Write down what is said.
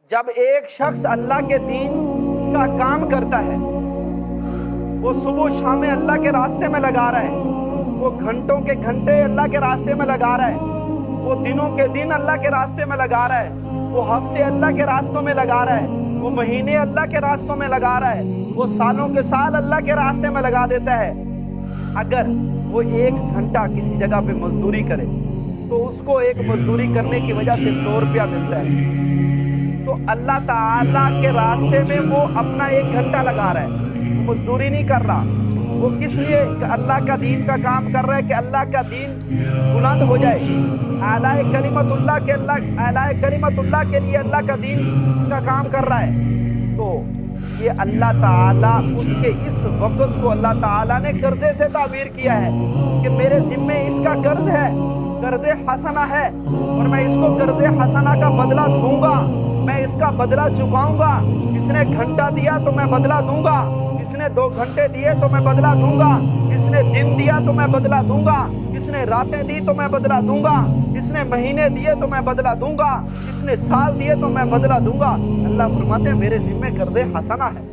جب ایک شخص اللہ کے دین کا کام کرتا ہے، وہ صبح شام اللہ کے راستے میں لگا رہا ہے، وہ گھنٹوں کے گھنٹے اللہ کے راستے میں لگا رہا ہے، وہ دنوں کے دن اللہ کے راستے میں لگا رہا ہے، وہ ہفتے اللہ کے راستوں میں لگا رہا ہے، وہ مہینے اللہ کے راستوں میں لگا رہا ہے، وہ سالوں کے سال اللہ کے راستے میں لگا دیتا ہے۔ اگر وہ 1 گھنٹہ کسی جگہ پہ مزدوری کرے تو اس کو ایک مزدوری کرنے کی وجہ سے 100 روپیہ ملتا ہے۔ تو اللہ تعالیٰ کے راستے میں وہ اپنا 1 گھنٹہ لگا رہا ہے، وہ مزدوری نہیں کر رہا۔ وہ کس لیے اللہ کا دین کا کام کر رہا ہے کہ اللہ کا دین بلند ہو جائے، اعلیٰ کلمت اللہ کے لیے اللہ کا دین کا کام کر رہا ہے۔ تو یہ اللہ تعالیٰ اس کے اس وقت کو اللہ تعالیٰ نے قرضے سے تعبیر کیا ہے کہ میرے ذمے اس کا قرض ہے، قرض حسنہ ہے، اور میں اس کو قرض حسنہ کا بدلہ دوں گا، میں اس کا بدلہ چکاؤں گا۔ اس نے گھنٹہ دیا تو میں بدلہ دوں گا، اس نے 2 گھنٹے دیے تو میں بدلہ دوں گا، اس نے دن دیا تو میں بدلہ دوں گا، اس نے راتیں دی تو میں بدلہ دوں گا، اس نے مہینے دیے تو میں بدلہ دوں گا، اس نے سال دیے تو میں بدلہ دوں گا۔ اللہ فرماتے ہیں میرے ذمے قرض حسنہ ہے۔